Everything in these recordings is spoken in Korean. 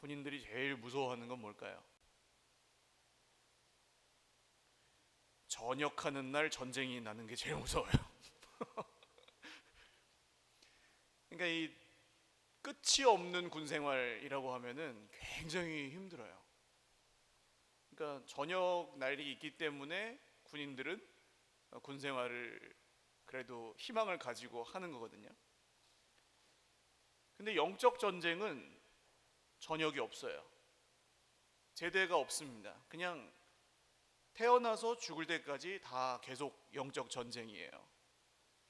군인들이 제일 무서워하는 건 뭘까요? 전역하는 날 전쟁이 나는 게 제일 무서워요. 그러니까 이 끝이 없는 군 생활이라고 하면은 굉장히 힘들어요. 그러니까 저녁 날이 있기 때문에 군인들은 군 생활을 그래도 희망을 가지고 하는 거거든요. 근데 영적 전쟁은 저녁이 없어요. 제대가 없습니다. 그냥 태어나서 죽을 때까지 다 계속 영적 전쟁이에요.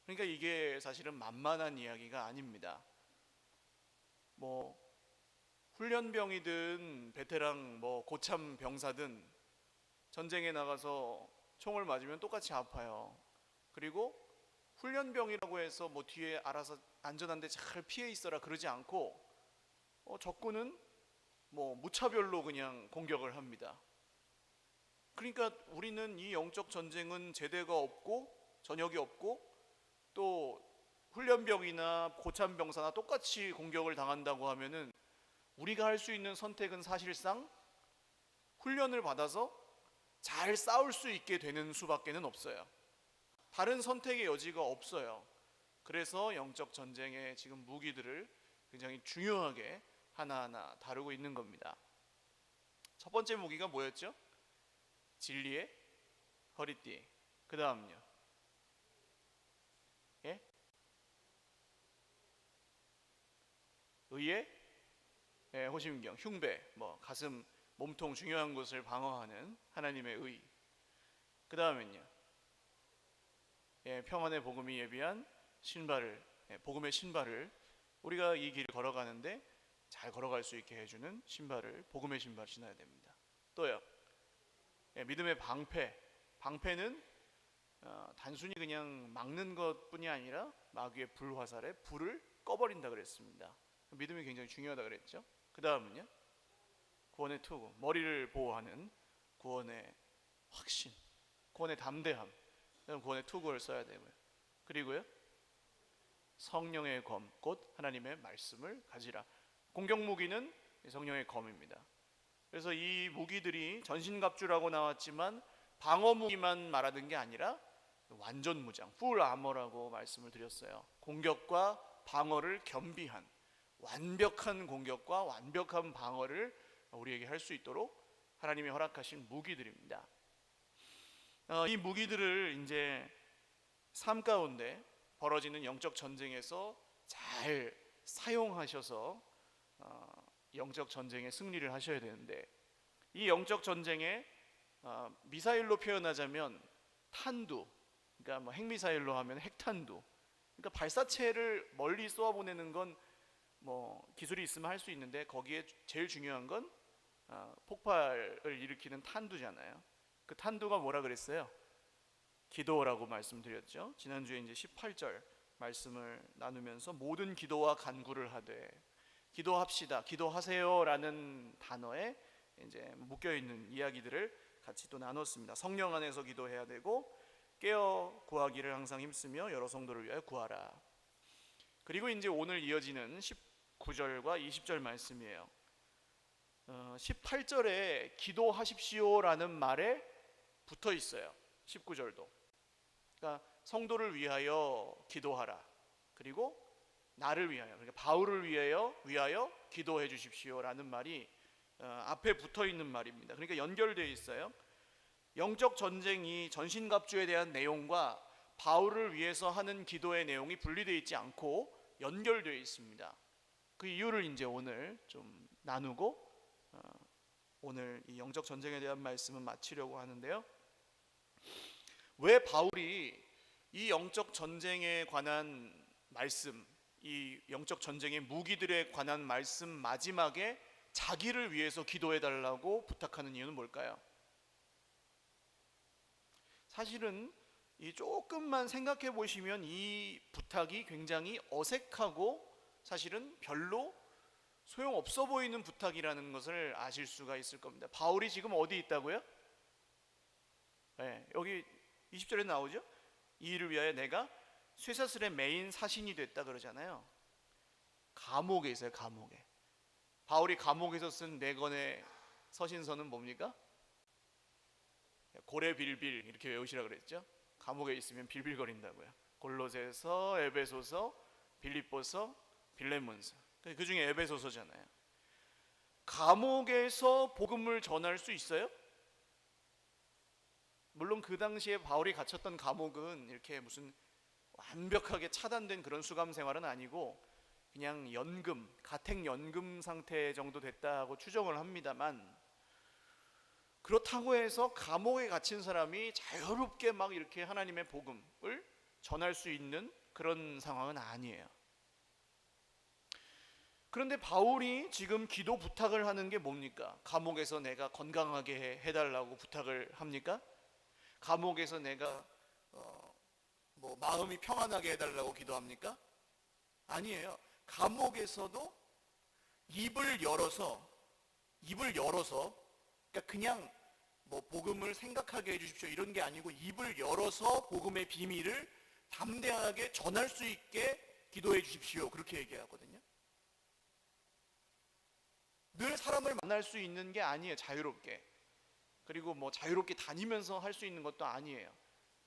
그러니까 이게 사실은 만만한 이야기가 아닙니다. 뭐 훈련병이든 베테랑 고참 병사든 전쟁에 나가서 총을 맞으면 똑같이 아파요. 그리고 훈련병이라고 해서 뒤에 알아서 안전한데 잘 피해 있어라 그러지 않고 적군은 무차별로 그냥 공격을 합니다. 그러니까 우리는 이 영적 전쟁은 제대가 없고 저녁이 없고 또 훈련병이나 고참병사나 똑같이 공격을 당한다고 하면은 우리가 할 수 있는 선택은 사실상 훈련을 받아서 잘 싸울 수 있게 되는 수밖에는 없어요. 다른 선택의 여지가 없어요. 그래서 영적 전쟁의 지금 무기들을 굉장히 중요하게 하나하나 다루고 있는 겁니다. 첫 번째 무기가 뭐였죠? 진리의 허리띠. 그 다음요. 예? 의의 호심경, 흉배, 가슴, 몸통 중요한 곳을 방어하는 하나님의 의. 그 다음엔요. 평안의 복음이 예비한 신발을, 복음의 신발을 우리가 이 길을 걸어가는데 잘 걸어갈 수 있게 해주는 신발을, 복음의 신발 신어야 됩니다. 또요. 믿음의 방패. 방패는 단순히 그냥 막는 것뿐이 아니라 마귀의 불화살에 불을 꺼버린다 그랬습니다. 믿음이 굉장히 중요하다 그랬죠. 그 다음은요. 구원의 투구, 머리를 보호하는 구원의 확신, 구원의 담대함, 구원의 투구를 써야 되고요. 그리고요. 성령의 검, 곧 하나님의 말씀을 가지라. 공격 무기는 성령의 검입니다. 그래서 이 무기들이 전신갑주라고 나왔지만 방어 무기만 말하는 게 아니라 완전 무장, 풀 아머라고 말씀을 드렸어요. 공격과 방어를 겸비한 완벽한 공격과 완벽한 방어를 우리에게 할 수 있도록 하나님이 허락하신 무기들입니다. 이 무기들을 이제 삶 가운데 벌어지는 영적 전쟁에서 잘 사용하셔서 영적 전쟁에 승리를 하셔야 되는데, 이 영적 전쟁에 미사일로 표현하자면 탄두, 그러니까 핵미사일로 하면 핵탄두, 그러니까 발사체를 멀리 쏘아보내는 건 기술이 있으면 할 수 있는데 거기에 제일 중요한 건 폭발을 일으키는 탄두잖아요. 그 탄두가 뭐라 그랬어요? 기도라고 말씀드렸죠. 지난주에 이제 18절 말씀을 나누면서 모든 기도와 간구를 하되, 기도합시다, 기도하세요라는 단어에 이제 묶여 있는 이야기들을 같이 또 나눴습니다. 성령 안에서 기도해야 되고 깨어 구하기를 항상 힘쓰며 여러 성도를 위하여 구하라. 그리고 이제 오늘 이어지는 19절과 20절 말씀이에요. 18절에 기도하십시오라는 말에 붙어 있어요. 19절도. 그러니까 성도를 위하여 기도하라. 그리고 나를 위하여, 그러니까 바울을 위하여 기도해 주십시오라는 말이 앞에 붙어 있는 말입니다. 그러니까 연결되어 있어요. 영적 전쟁이 전신갑주에 대한 내용과 바울을 위해서 하는 기도의 내용이 분리되어 있지 않고 연결되어 있습니다. 그 이유를 이제 오늘 좀 나누고 오늘 이 영적 전쟁에 대한 말씀은 마치려고 하는데요. 왜 바울이 이 영적 전쟁에 관한 말씀, 이 영적 전쟁의 무기들에 관한 말씀 마지막에 자기를 위해서 기도해 달라고 부탁하는 이유는 뭘까요? 사실은 이 조금만 생각해 보시면 이 부탁이 굉장히 어색하고 사실은 별로 소용없어 보이는 부탁이라는 것을 아실 수가 있을 겁니다. 바울이 지금 어디 있다고요? 여기 20절에 나오죠. 이 일을 위하여 내가 쇠사슬의 메인 사신이 됐다 그러잖아요. 감옥에 있어요. 감옥에. 바울이 감옥에서 쓴 네 권의 서신서는 뭡니까? 고래빌빌 이렇게 외우시라 그랬죠. 감옥에 있으면 빌빌거린다고요. 골로새서, 에베소서, 빌립보서, 빌레몬서. 그 중에 에베소서잖아요. 감옥에서 복음을 전할 수 있어요? 물론 그 당시에 바울이 갇혔던 감옥은 이렇게 무슨 완벽하게 차단된 그런 수감 생활은 아니고 그냥 연금, 가택연금 상태 정도 됐다고 추정을 합니다만, 그렇다고 해서 감옥에 갇힌 사람이 자유롭게 막 이렇게 하나님의 복음을 전할 수 있는 그런 상황은 아니에요. 그런데 바울이 지금 기도 부탁을 하는 게 뭡니까? 감옥에서 내가 건강하게 해달라고 부탁을 합니까? 감옥에서 내가 마음이 평안하게 해달라고 기도합니까? 아니에요. 감옥에서도 입을 열어서 그러니까 그냥 복음을 생각하게 해주십시오 이런 게 아니고, 입을 열어서 복음의 비밀을 담대하게 전할 수 있게 기도해 주십시오 그렇게 얘기하거든요. 늘 사람을 만날 수 있는 게 아니에요. 자유롭게. 그리고 자유롭게 다니면서 할 수 있는 것도 아니에요.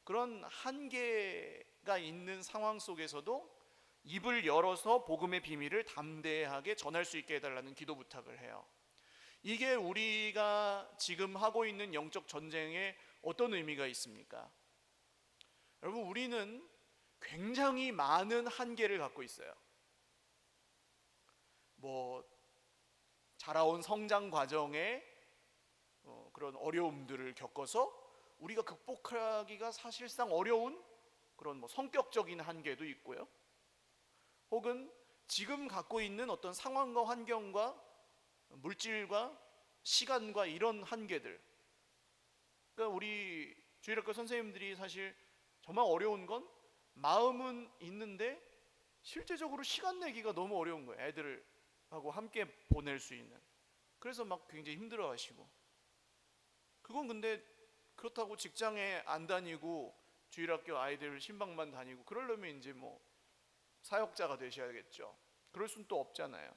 그런 한계가 있는 상황 속에서도 입을 열어서 복음의 비밀을 담대하게 전할 수 있게 해달라는 기도 부탁을 해요. 이게 우리가 지금 하고 있는 영적 전쟁에 어떤 의미가 있습니까? 여러분, 우리는 굉장히 많은 한계를 갖고 있어요. 자라온 성장 과정에 그런 어려움들을 겪어서 우리가 극복하기가 사실상 어려운 그런 성격적인 한계도 있고요. 혹은 지금 갖고 있는 어떤 상황과 환경과 물질과 시간과 이런 한계들. 그러니까 우리 주일학교 선생님들이 사실 정말 어려운 건 마음은 있는데 실제적으로 시간 내기가 너무 어려운 거예요. 애들하고 함께 보낼 수 있는. 그래서 굉장히 힘들어 하시고. 그건 근데 그렇다고 직장에 안 다니고 주일학교 아이들 신방만 다니고 그러려면 이제 사역자가 되셔야겠죠. 그럴 수는 또 없잖아요.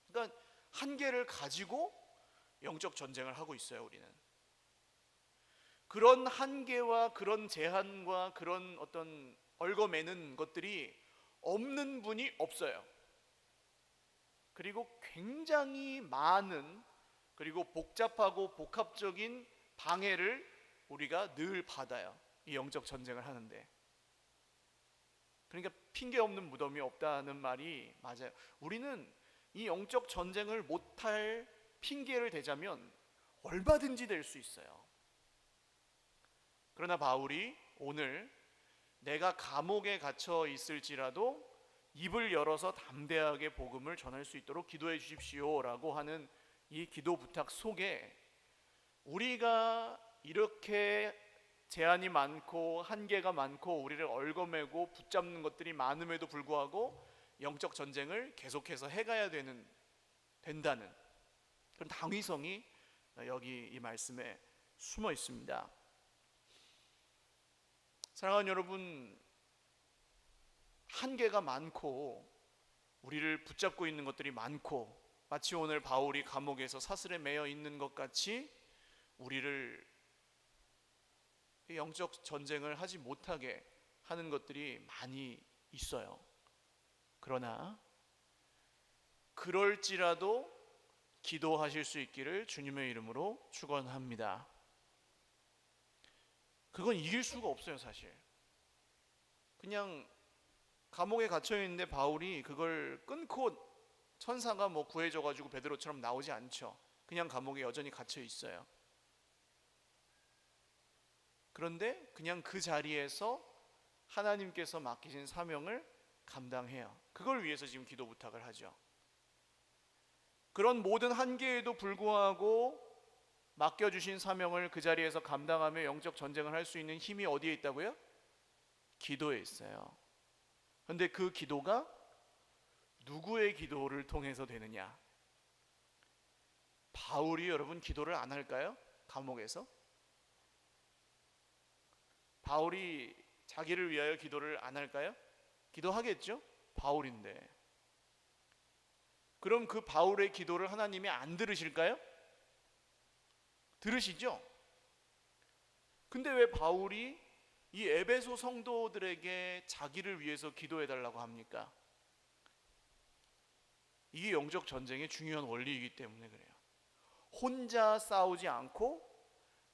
그러니까 한계를 가지고 영적 전쟁을 하고 있어요, 우리는. 그런 한계와 그런 제한과 그런 어떤 얽어매는 것들이 없는 분이 없어요. 그리고 굉장히 많은, 그리고 복잡하고 복합적인 방해를 우리가 늘 받아요, 이 영적 전쟁을 하는데. 그러니까 핑계 없는 무덤이 없다는 말이 맞아요. 우리는 이 영적 전쟁을 못할 핑계를 대자면 얼마든지 될 수 있어요. 그러나 바울이 오늘 내가 감옥에 갇혀 있을지라도 입을 열어서 담대하게 복음을 전할 수 있도록 기도해 주십시오 라고 하는 이 기도 부탁 속에, 우리가 이렇게 제한이 많고 한계가 많고 우리를 얽어매고 붙잡는 것들이 많음에도 불구하고 영적 전쟁을 계속해서 해가야 된다는 그런 당위성이 여기 이 말씀에 숨어 있습니다. 사랑하는 여러분, 한계가 많고 우리를 붙잡고 있는 것들이 많고 마치 오늘 바울이 감옥에서 사슬에 매여 있는 것 같이 우리를 영적 전쟁을 하지 못하게 하는 것들이 많이 있어요. 그러나 그럴지라도 기도하실 수 있기를 주님의 이름으로 축원합니다. 그건 이길 수가 없어요, 사실. 그냥 감옥에 갇혀 있는데 바울이 그걸 끊고 천사가 구해줘가지고 베드로처럼 나오지 않죠. 그냥 감옥에 여전히 갇혀 있어요. 그런데 그냥 그 자리에서 하나님께서 맡기신 사명을 감당해요. 그걸 위해서 지금 기도 부탁을 하죠. 그런 모든 한계에도 불구하고 맡겨주신 사명을 그 자리에서 감당하며 영적 전쟁을 할 수 있는 힘이 어디에 있다고요? 기도에 있어요. 그런데 그 기도가 누구의 기도를 통해서 되느냐? 바울이 여러분 기도를 안 할까요? 감옥에서? 바울이 자기를 위하여 기도를 안 할까요? 기도하겠죠? 바울인데. 그럼 그 바울의 기도를 하나님이 안 들으실까요? 들으시죠? 근데 왜 바울이 이 에베소 성도들에게 자기를 위해서 기도해 달라고 합니까? 이게 영적 전쟁의 중요한 원리이기 때문에 그래요. 혼자 싸우지 않고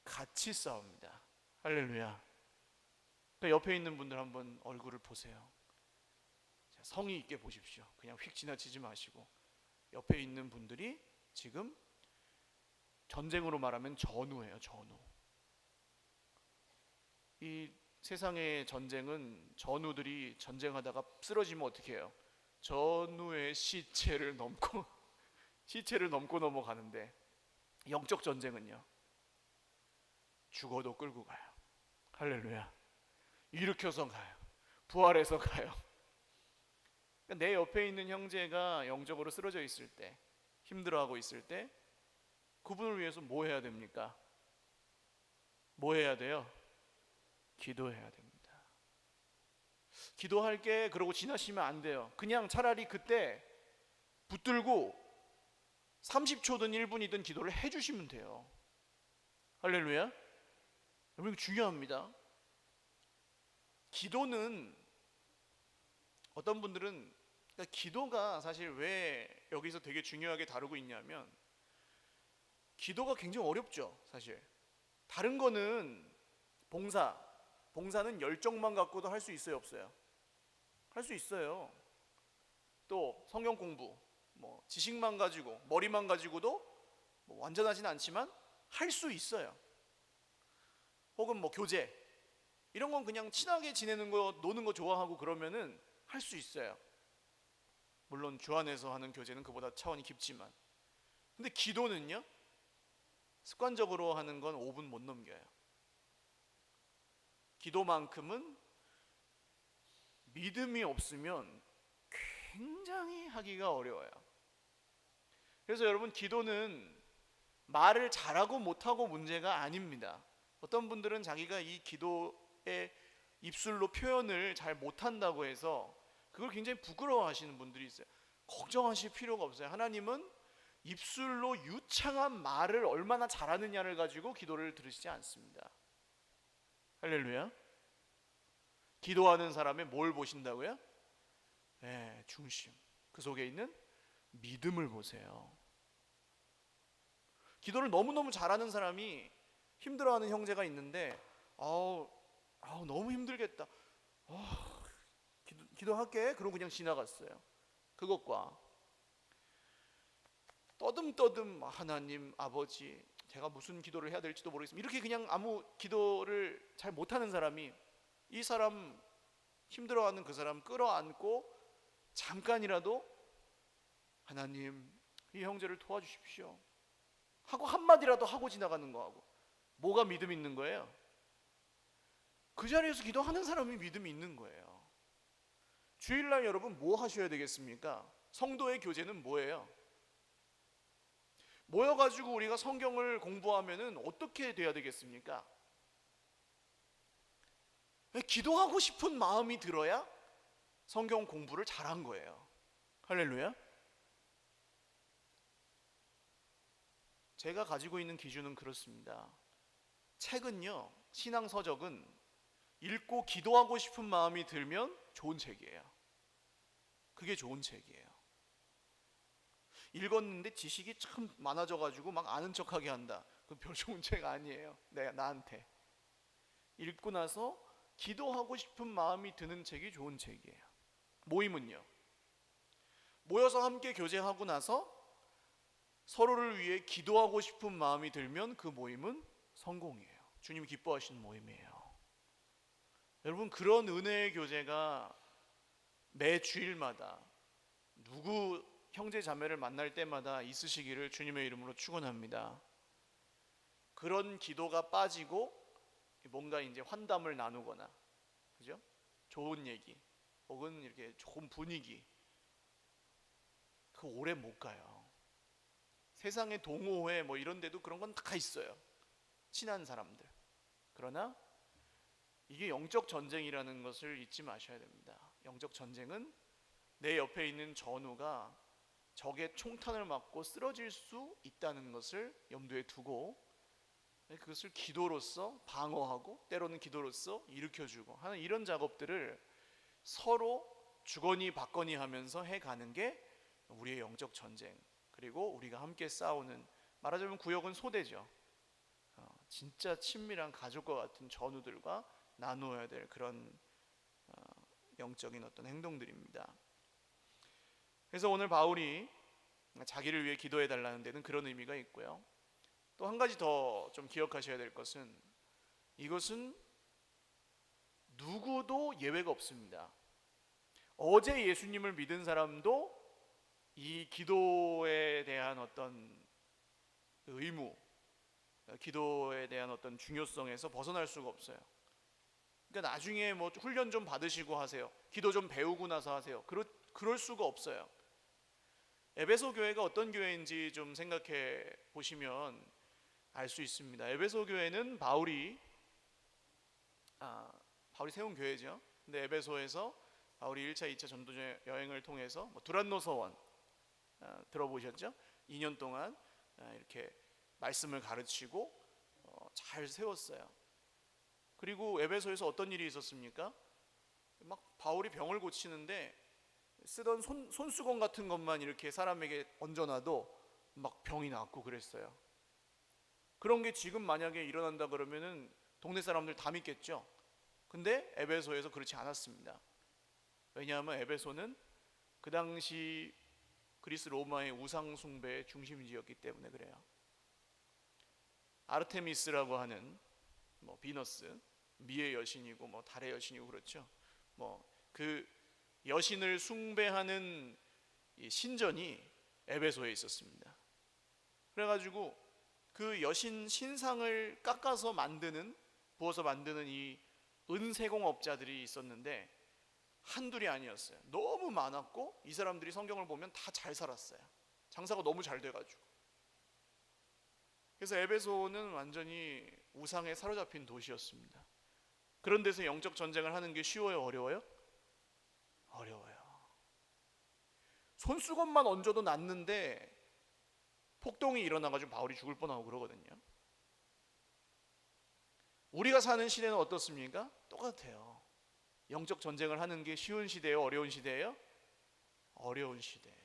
같이 싸웁니다. 할렐루야. 그러니까 옆에 있는 분들 한번 얼굴을 보세요. 성의 있게 보십시오. 그냥 휙 지나치지 마시고. 옆에 있는 분들이 지금 전쟁으로 말하면 전우예요. 전우. 이 세상의 전쟁은 전우들이 전쟁하다가 쓰러지면 어떻게 해요? 전우의 시체를 넘고 넘어가는데, 영적 전쟁은요, 죽어도 끌고 가요. 할렐루야. 일으켜서 가요. 부활해서 가요. 그러니까 내 옆에 있는 형제가 영적으로 쓰러져 있을 때, 힘들어하고 있을 때 그분을 위해서 뭐 해야 됩니까? 뭐 해야 돼요? 기도해야 됩니다. 기도할게 그러고 지나시면 안 돼요. 그냥 차라리 그때 붙들고 30초든 1분이든 기도를 해주시면 돼요. 할렐루야. 여러분, 중요합니다. 기도는, 어떤 분들은, 그러니까 기도가 사실 왜 여기서 되게 중요하게 다루고 있냐면, 기도가 굉장히 어렵죠. 사실 다른 거는 봉사는 열정만 갖고도 할 수 있어요, 없어요? 할 수 있어요. 또 성경 공부, 뭐 지식만 가지고, 머리만 가지고도 뭐 완전하진 않지만 할 수 있어요. 혹은 뭐 교제, 이런 건 그냥 친하게 지내는 거, 노는 거 좋아하고 그러면은 할 수 있어요. 물론 주 안에서 하는 교제는 그보다 차원이 깊지만. 근데 기도는요, 습관적으로 하는 건 5분 못 넘겨요. 기도만큼은 믿음이 없으면 굉장히 하기가 어려워요. 그래서 여러분, 기도는 말을 잘하고 못하고 문제가 아닙니다. 어떤 분들은 자기가 이 기도의 입술로 표현을 잘 못한다고 해서 그걸 굉장히 부끄러워하시는 분들이 있어요. 걱정하실 필요가 없어요. 하나님은 입술로 유창한 말을 얼마나 잘하느냐를 가지고 기도를 들으시지 않습니다. 할렐루야. 기도하는 사람의 뭘 보신다고요? 네, 중심. 그 속에 있는 믿음을 보세요. 기도를 너무너무 잘하는 사람이 힘들어하는 형제가 있는데, 너무 힘들겠다, 기도할게 그러고 그냥 지나갔어요. 그것과 떠듬떠듬 하나님 아버지, 제가 무슨 기도를 해야 될지도 모르겠습니다, 이렇게 그냥 아무 기도를 잘 못하는 사람이, 이 사람 힘들어하는 그 사람 끌어안고 잠깐이라도 하나님 이 형제를 도와주십시오 하고 한마디라도 하고 지나가는 거하고 뭐가 믿음 있는 거예요? 그 자리에서 기도하는 사람이 믿음이 있는 거예요. 주일날 여러분 뭐 하셔야 되겠습니까? 성도의 교제는 뭐예요? 모여가지고 우리가 성경을 공부하면은 어떻게 돼야 되겠습니까? 기도하고 싶은 마음이 들어야 성경 공부를 잘한 거예요. 할렐루야. 제가 가지고 있는 기준은 그렇습니다. 책은요, 신앙 서적은 읽고 기도하고 싶은 마음이 들면 좋은 책이에요. 그게 좋은 책이에요. 읽었는데 지식이 참 많아져가지고 막 아는 척하게 한다, 그건 별 좋은 책 아니에요. 나한테 읽고 나서 기도하고 싶은 마음이 드는 책이 좋은 책이에요. 모임은요, 모여서 함께 교제하고 나서 서로를 위해 기도하고 싶은 마음이 들면 그 모임은 성공이에요. 주님이 기뻐하시는 모임이에요. 여러분, 그런 은혜의 교제가 매 주일마다 누구 형제 자매를 만날 때마다 있으시기를 주님의 이름으로 축원합니다. 그런 기도가 빠지고 뭔가 이제 환담을 나누거나, 그죠? 좋은 얘기 혹은 이렇게 좋은 분위기, 그거 오래 못 가요. 세상의 동호회 뭐 이런 데도 그런 건 다 있어요, 친한 사람들. 그러나 이게 영적 전쟁이라는 것을 잊지 마셔야 됩니다. 영적 전쟁은 내 옆에 있는 전우가 적의 총탄을 맞고 쓰러질 수 있다는 것을 염두에 두고 그것을 기도로서 방어하고 때로는 기도로서 일으켜주고 하는 이런 작업들을 서로 주거니 받거니 하면서 해가는 게 우리의 영적 전쟁, 그리고 우리가 함께 싸우는, 말하자면 구역은 소대죠. 진짜 친밀한 가족과 같은 전우들과 나누어야 될 그런 영적인 어떤 행동들입니다. 그래서 오늘 바울이 자기를 위해 기도해 달라는 데는 그런 의미가 있고요. 또 한 가지 더 좀 기억하셔야 될 것은, 이것은 누구도 예외가 없습니다. 어제 예수님을 믿은 사람도 이 기도에 대한 어떤 의무, 기도에 대한 어떤 중요성에서 벗어날 수가 없어요. 그러니까 나중에 뭐 훈련 좀 받으시고 하세요, 기도 좀 배우고 나서 하세요, 그럴 수가 없어요. 에베소 교회가 어떤 교회인지 좀 생각해 보시면 알 수 있습니다. 에베소 교회는 바울이 세운 교회죠. 근데 에베소에서 바울이 1차, 2차 전도 여행을 통해서 두란노 서원 들어보셨죠? 2년 동안 이렇게 말씀을 가르치고 잘 세웠어요. 그리고 에베소에서 어떤 일이 있었습니까? 막 바울이 병을 고치는데 쓰던 손수건 같은 것만 이렇게 사람에게 얹어놔도 막 병이 낫고 그랬어요. 그런 게 지금 만약에 일어난다 그러면은 동네 사람들 다 믿겠죠. 근데 에베소에서 그렇지 않았습니다. 왜냐하면 에베소는 그 당시 그리스 로마의 우상 숭배의 중심지였기 때문에 그래요. 아르테미스라고 하는 비너스, 미의 여신이고 달의 여신이고 그렇죠. 그 여신을 숭배하는 이 신전이 에베소에 있었습니다. 그래가지고 그 여신 신상을 깎아서 부어서 만드는 이 은세공업자들이 있었는데 한둘이 아니었어요. 너무 많았고 이 사람들이 성경을 보면 다 잘 살았어요. 장사가 너무 잘 돼가지고. 그래서 에베소는 완전히 우상에 사로잡힌 도시였습니다. 그런 데서 영적 전쟁을 하는 게 쉬워요, 어려워요? 어려워요. 손수건만 얹어도 낫는데 폭동이 일어나가지고 바울이 죽을 뻔하고 그러거든요. 우리가 사는 시대는 어떻습니까? 똑같아요. 영적 전쟁을 하는 게 쉬운 시대예요, 어려운 시대예요? 어려운 시대예요.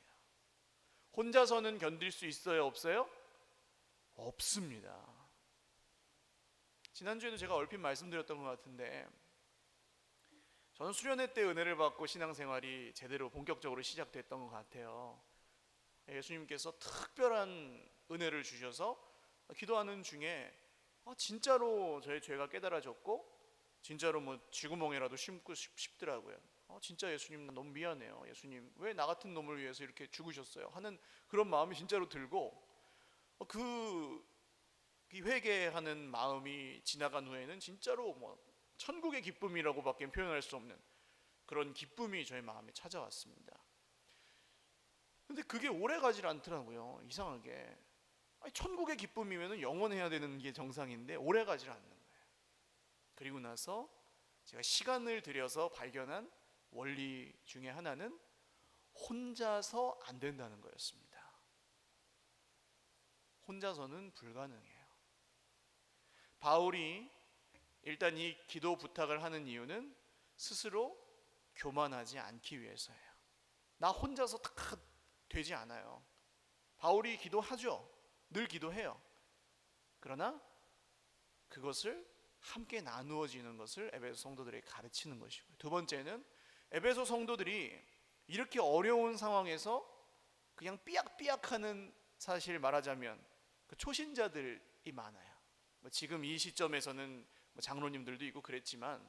혼자서는 견딜 수 있어요, 없어요? 없습니다. 지난주에도 제가 얼핏 말씀드렸던 것 같은데, 저는 수련회 때 은혜를 받고 신앙생활이 제대로 본격적으로 시작됐던 것 같아요. 예수님께서 특별한 은혜를 주셔서 기도하는 중에 진짜로 저의 죄가 깨달아졌고 진짜로 쥐구멍에라도 심고 싶더라고요. 진짜 예수님 너무 미안해요. 예수님 왜 나 같은 놈을 위해서 이렇게 죽으셨어요? 하는 그런 마음이 진짜로 들고, 그 회개하는 마음이 지나간 후에는 진짜로 천국의 기쁨이라고밖에 표현할 수 없는 그런 기쁨이 저의 마음에 찾아왔습니다. 근데 그게 오래 가질 않더라고요. 이상하게. 천국의 기쁨이면 영원해야 되는 게 정상인데 오래 가질 않는 거예요. 그리고 나서 제가 시간을 들여서 발견한 원리 중에 하나는 혼자서 안 된다는 거였습니다. 혼자서는 불가능해요. 바울이 일단 이 기도 부탁을 하는 이유는 스스로 교만하지 않기 위해서예요. 나 혼자서 다 되지 않아요. 바울이 기도하죠. 늘 기도해요. 그러나 그것을 함께 나누어지는 것을 에베소 성도들에게 가르치는 것이고요. 두 번째는 에베소 성도들이 이렇게 어려운 상황에서 그냥 삐약삐약하는, 사실 말하자면 그 초신자들이 많아요. 지금 이 시점에서는 장로님들도 있고 그랬지만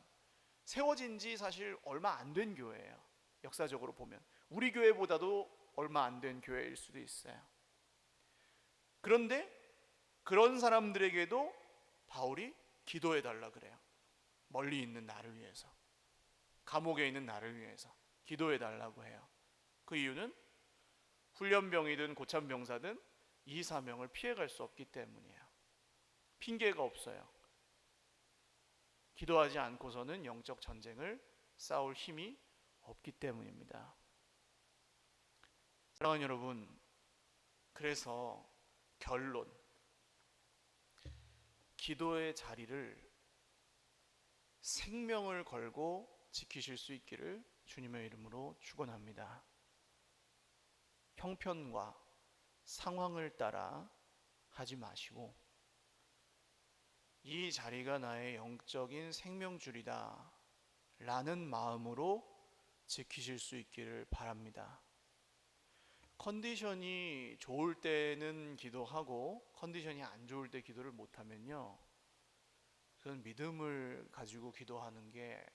세워진 지 사실 얼마 안 된 교회예요. 역사적으로 보면 우리 교회보다도 얼마 안 된 교회일 수도 있어요. 그런데 그런 사람들에게도 바울이 기도해 달라 그래요. 멀리 있는 나를 위해서, 감옥에 있는 나를 위해서 기도해 달라고 해요. 그 이유는 훈련병이든 고참병사든 이 사명을 피해갈 수 없기 때문이에요. 핑계가 없어요. 기도하지 않고서는 영적 전쟁을 싸울 힘이 없기 때문입니다. 사랑하는 여러분, 그래서 결론, 기도의 자리를 생명을 걸고 지키실 수 있기를 주님의 이름으로 축원합니다. 형편과 상황을 따라 하지 마시고 이 자리가 나의 영적인 생명줄이다 라는 마음으로 지키실 수 있기를 바랍니다. 컨디션이 좋을 때는 기도하고 컨디션이 안 좋을 때 기도를 못하면요, 그건 믿음을 가지고 기도하는 게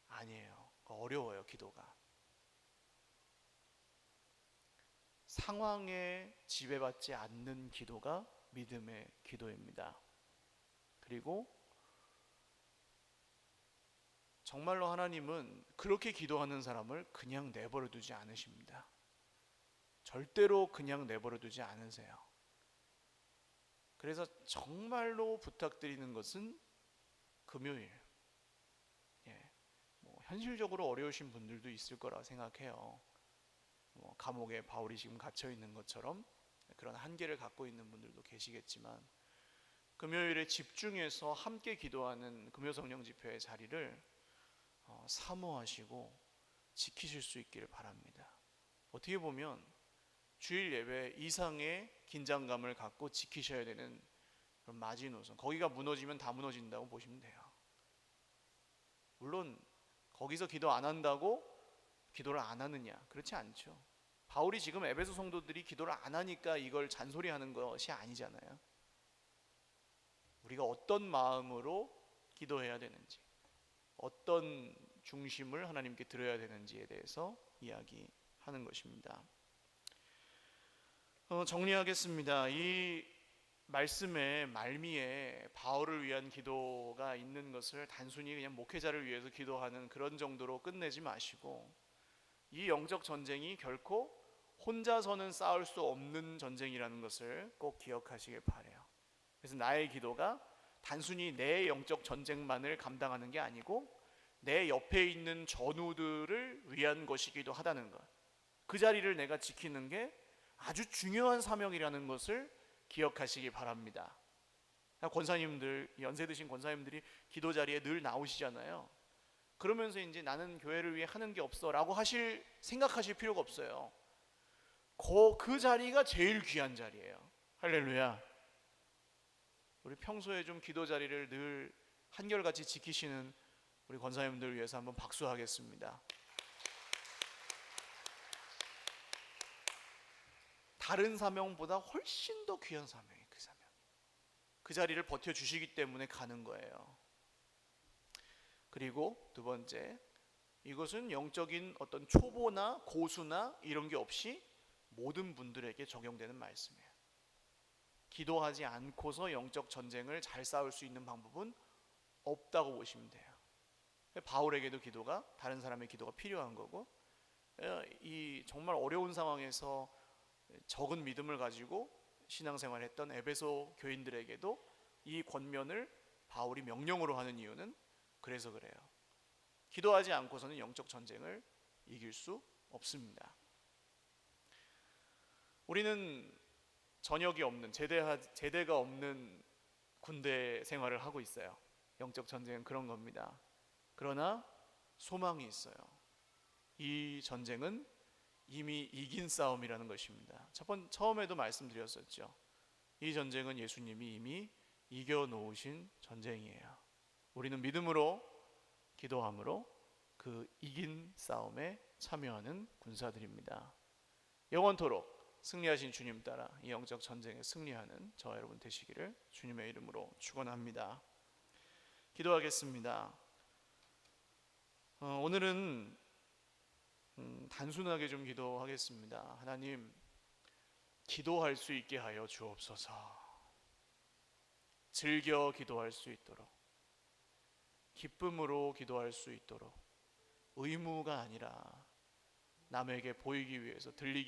아니에요. 어려워요, 기도가. 상황에 지배받지 않는 기도가 믿음의 기도입니다. 그리고 정말로 하나님은 그렇게 기도하는 사람을 그냥 내버려 두지 않으십니다. 절대로 그냥 내버려 두지 않으세요. 그래서 정말로 부탁드리는 것은 금요일, 현실적으로 어려우신 분들도 있을 거라 생각해요. 감옥에 바울이 지금 갇혀 있는 것처럼 그런 한계를 갖고 있는 분들도 계시겠지만, 금요일에 집중해서 함께 기도하는 금요성령 집회의 자리를 사모하시고 지키실 수 있기를 바랍니다. 어떻게 보면 주일 예배 이상의 긴장감을 갖고 지키셔야 되는 그런 마지노선, 거기가 무너지면 다 무너진다고 보시면 돼요. 물론 거기서 기도 안 한다고 기도를 안 하느냐, 그렇지 않죠. 바울이 지금 에베소 성도들이 기도를 안 하니까 이걸 잔소리하는 것이 아니잖아요. 우리가 어떤 마음으로 기도해야 되는지, 어떤 중심을 하나님께 드려야 되는지에 대해서 이야기하는 것입니다. 정리하겠습니다. 이 말씀의 말미에 바울을 위한 기도가 있는 것을 단순히 그냥 목회자를 위해서 기도하는 그런 정도로 끝내지 마시고, 이 영적 전쟁이 결코 혼자서는 싸울 수 없는 전쟁이라는 것을 꼭 기억하시길 바라요. 그래서 나의 기도가 단순히 내 영적 전쟁만을 감당하는 게 아니고 내 옆에 있는 전우들을 위한 것이기도 하다는 것, 그 자리를 내가 지키는 게 아주 중요한 사명이라는 것을 기억하시기 바랍니다. 권사님들, 연세 드신 권사님들이 기도 자리에 늘 나오시잖아요. 그러면서 이제 나는 교회를 위해 하는 게 없어 라고 생각하실 필요가 없어요. 그 자리가 제일 귀한 자리예요. 할렐루야. 우리 평소에 좀 기도 자리를 늘 한결같이 지키시는 우리 권사님들 위해서 한번 박수하겠습니다. 다른 사명보다 훨씬 더 귀한 사명이에요. 그 사명, 그 자리를 버텨주시기 때문에 가는 거예요. 그리고 두 번째, 이것은 영적인 어떤 초보나 고수나 이런 게 없이 모든 분들에게 적용되는 말씀이에요. 기도하지 않고서 영적 전쟁을 잘 싸울 수 있는 방법은 없다고 보시면 돼요. 바울에게도 기도가, 다른 사람의 기도가 필요한 거고, 이 정말 어려운 상황에서 적은 믿음을 가지고 신앙생활을 했던 에베소 교인들에게도 이 권면을 바울이 명령으로 하는 이유는 그래서 그래요. 기도하지 않고서는 영적 전쟁을 이길 수 없습니다. 우리는 전역이 없는, 제대가 없는 군대 생활을 하고 있어요. 영적 전쟁은 그런 겁니다. 그러나 소망이 있어요. 이 전쟁은 이미 이긴 싸움이라는 것입니다. 처음에도 말씀드렸었죠. 이 전쟁은 예수님이 이미 이겨놓으신 전쟁이에요. 우리는 믿음으로, 기도함으로 그 이긴 싸움에 참여하는 군사들입니다. 영원토록 승리하신 주님 따라 이 영적 전쟁에 승리하는 저와 여러분 되시기를 주님의 이름으로 축원합니다. 기도하겠습니다. 오늘은 단순하게 좀 기도하겠습니다. 하나님, 기도할 수 있게 하여 주옵소서. 즐겨 기도할 수 있도록, 기쁨으로 기도할 수 있도록, 의무가 아니라 남에게 보이기 위해서, 들리기